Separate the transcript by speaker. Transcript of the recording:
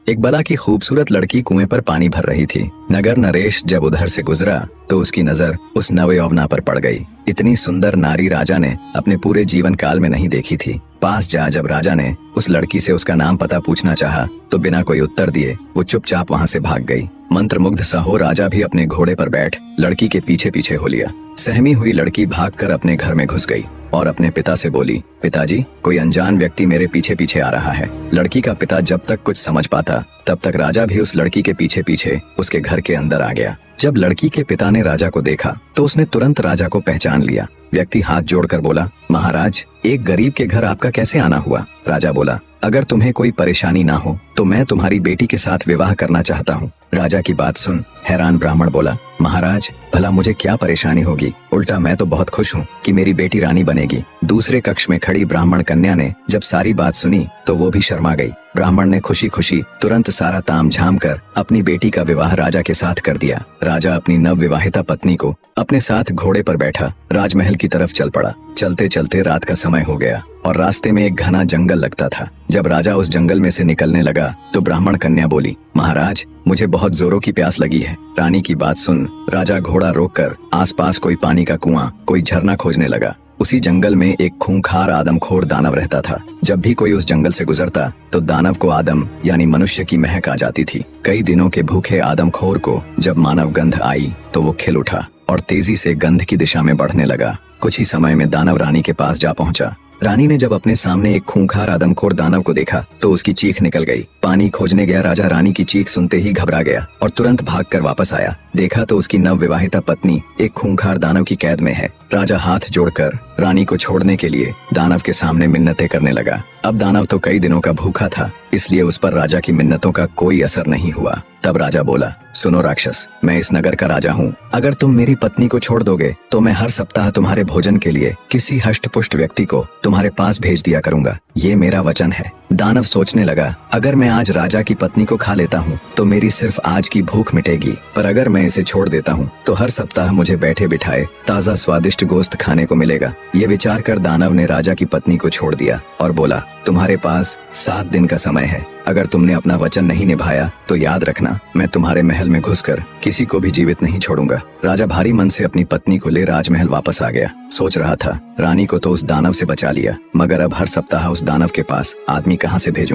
Speaker 1: एक बला की खूबसूरत लड़की कुएं पर पानी भर रही थी। नगर नरेश जब उधर से गुजरा तो उसकी नजर उस नवयौवना पर पड़ गई। इतनी सुंदर नारी राजा ने अपने पूरे जीवन काल में नहीं देखी थी। पास जा जब राजा ने उस लड़की से उसका नाम पता पूछना चाहा तो बिना कोई उत्तर दिए वो चुपचाप वहां से भाग गई। मंत्रमुग्ध सा हो राजा भी अपने घोड़े पर बैठ लड़की के पीछे पीछे हो लिया। सहमी हुई लड़की भागकर अपने घर में घुस गई और अपने पिता से बोली, पिताजी, कोई अनजान व्यक्ति मेरे पीछे पीछे आ रहा है। लड़की का पिता जब तक कुछ समझ पाता तब तक राजा भी उस लड़की के पीछे पीछे उसके घर के अंदर आ गया। जब लड़की के पिता ने राजा को देखा तो उसने तुरंत राजा को पहचान लिया। व्यक्ति हाथ जोड़कर बोला, महाराज, एक गरीब के घर आपका कैसे आना हुआ? राजा बोला, अगर तुम्हें कोई परेशानी ना हो तो मैं तुम्हारी बेटी के साथ विवाह करना चाहता हूँ। राजा की बात सुन हैरान ब्राह्मण बोला, महाराज, भला मुझे क्या परेशानी होगी? उल्टा मैं तो बहुत खुश हूँ कि मेरी बेटी रानी बनेगी। दूसरे कक्ष में खड़ी ब्राह्मण कन्या ने जब सारी बात सुनी तो वो भी शर्मा गई। ब्राह्मण ने खुशी खुशी तुरंत सारा ताम झाम कर अपनी बेटी का विवाह राजा के साथ कर दिया। राजा अपनी नव विवाहिता पत्नी को अपने साथ घोड़े पर बैठा राजमहल की तरफ चल पड़ा। चलते चलते रात का समय हो गया और रास्ते में एक घना जंगल लगता था। जब राजा उस जंगल में से निकलने लगा तो ब्राह्मण कन्या बोली, महाराज, मुझे बहुत जोरों की प्यास लगी है। रानी की बात सुन राजा घोड़ा रोककर आसपास कोई पानी का कुआं, कोई झरना खोजने लगा। उसी जंगल में एक खूंखार आदमखोर दानव रहता था। जब भी कोई उस जंगल से गुजरता तो दानव को आदम यानी मनुष्य की महक आ जाती थी। कई दिनों के भूखे आदमखोर को जब मानव गंध आई तो वो खिल उठा और तेजी से गंध की दिशा में बढ़ने लगा। कुछ ही समय में दानव रानी के पास जा पहुंचा। रानी ने जब अपने सामने एक खूंखार आदमखोर दानव को देखा तो उसकी चीख निकल गई। पानी खोजने गया राजा रानी की चीख सुनते ही घबरा गया और तुरंत भागकर वापस आया। देखा तो उसकी नव विवाहिता पत्नी एक खूंखार दानव की कैद में है। राजा हाथ जोड़कर रानी को छोड़ने के लिए दानव के सामने मिन्नतें करने लगा। अब दानव तो कई दिनों का भूखा था, इसलिए उस पर राजा की मिन्नतों का कोई असर नहीं हुआ। तब राजा बोला, सुनो राक्षस, मैं इस नगर का राजा हूँ। अगर तुम मेरी पत्नी को छोड़ दोगे तो मैं हर सप्ताह तुम्हारे भोजन के लिए किसी हष्टपुष्ट व्यक्ति को तुम्हारे पास भेज दिया करूंगा। ये मेरा वचन है। दानव सोचने लगा, अगर मैं आज राजा की पत्नी को खा लेता हूँ तो मेरी सिर्फ आज की भूख मिटेगी, पर अगर मैं इसे छोड़ देता हूँ तो हर सप्ताह मुझे बैठे बिठाए ताज़ा स्वादिष्ट गोश्त खाने को मिलेगा। ये विचार कर दानव ने राजा की पत्नी को छोड़ दिया और बोला, तुम्हारे पास 7 दिन का समय है। अगर तुमने अपना वचन नहीं निभाया तो याद रखना, मैं तुम्हारे महल में घुसकर किसी को भी जीवित नहीं छोड़ूंगा। राजा भारी मन से अपनी पत्नी को ले राजमहल वापस आ गया। सोच रहा था, रानी को तो उस दानव से बचा लिया, मगर अब हर सप्ताह उस दानव के पास आदमी कहाँ से भेजूं?